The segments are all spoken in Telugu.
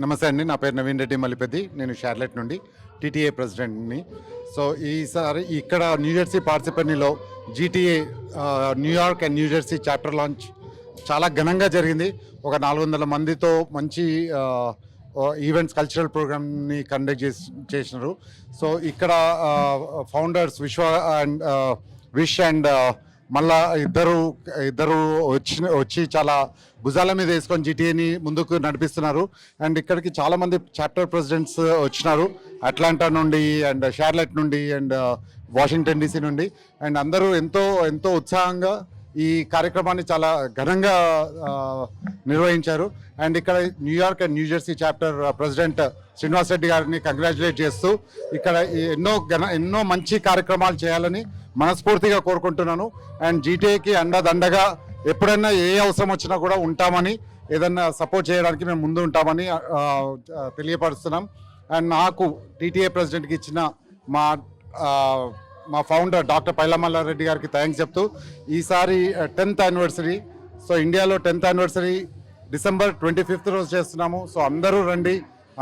నమస్తే అండి, నా పేరు నవీన్ రెడ్డి మల్లిపెద్ది. నేను షార్లెట్ నుండి టీటీఏ ప్రెసిడెంట్ని. సో ఈసారి ఇక్కడ న్యూజెర్సీ పార్సిపెనీలో GTA New York and New Jersey chapter launch చాలా ఘనంగా జరిగింది. ఒక 400 మందితో మంచి ఈవెంట్స్, కల్చరల్ ప్రోగ్రామ్ని కండక్ట్ చేసినారు. సో ఇక్కడ ఫౌండర్స్ విష్ అండ్ మళ్ళా ఇద్దరు వచ్చి చాలా భుజాల మీద వేసుకొని జీటీఏని ముందుకు నడిపిస్తున్నారు. అండ్ ఇక్కడికి చాలామంది చాప్టర్ ప్రెసిడెంట్స్ వచ్చినారు, అట్లాంటా నుండి అండ్ షార్లెట్ నుండి అండ్ వాషింగ్టన్ డీసీ నుండి. అండ్ అందరూ ఎంతో ఉత్సాహంగా ఈ కార్యక్రమాన్ని చాలా ఘనంగా నిర్వహించారు. అండ్ ఇక్కడ New York and New Jersey chapter president Srinivas Reddy గారిని కంగ్రాచులేట్ చేస్తూ ఇక్కడ ఎన్నో మంచి కార్యక్రమాలు చేయాలని మనస్ఫూర్తిగా కోరుకుంటున్నాను. అండ్ జీటీఏకి అండదండగా ఎప్పుడైనా ఏ అవసరం వచ్చినా కూడా ఉంటామని, ఏదన్నా సపోర్ట్ చేయడానికి మేము ముందు ఉంటామని తెలియపరుస్తున్నాం. అండ్ నాకు టీటీఏ ప్రెసిడెంట్కి ఇచ్చిన మా ఫౌండర్ డాక్టర్ పైలమల్లారెడ్డి గారికి థ్యాంక్స్ చెప్తూ, ఈసారి 10th యానివర్సరీ, సో ఇండియాలో 10th యానివర్సరీ December 25th రోజు చేస్తున్నాము. సో అందరూ రండి,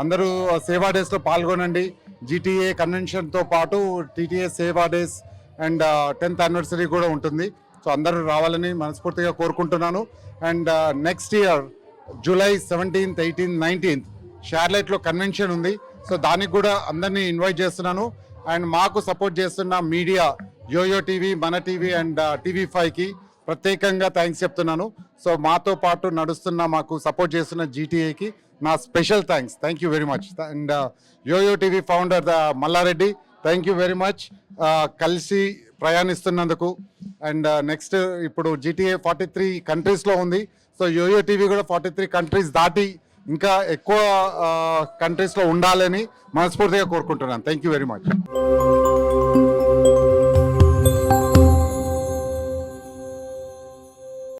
అందరూ సేవా డేస్లో పాల్గొనండి. జీటీఏ కన్వెన్షన్తో పాటు టీటీఏ సేవా డేస్ అండ్ 10th యానివర్సరీ కూడా ఉంటుంది. సో అందరూ రావాలని మనస్ఫూర్తిగా కోరుకుంటున్నాను. And next year July 17th, 18th, 19th షార్లెట్లో కన్వెన్షన్ ఉంది. సో దానికి కూడా అందరినీ ఇన్వైట్ చేస్తున్నాను. అండ్ మాకు సపోర్ట్ చేస్తున్న media YoYo TV, Mana TV and TV5కి ప్రత్యేకంగా థ్యాంక్స్ చెప్తున్నాను. సో మాతో పాటు నడుస్తున్న, మాకు సపోర్ట్ చేస్తున్న జీటీఏకి నా special thank you very much. And YoYo TV founder Malla Reddy, thank you very much కలిసి ప్రయాణిస్తున్నందుకు. అండ్ నెక్స్ట్ ఇప్పుడు జీటీఏ 43 కంట్రీస్లో ఉంది. సో యోయో టీవీ కూడా 43 కంట్రీస్ దాటి ఇంకా ఎక్కువ కంట్రీస్లో ఉండాలని మనస్ఫూర్తిగా కోరుకుంటున్నాను. Thank you very much.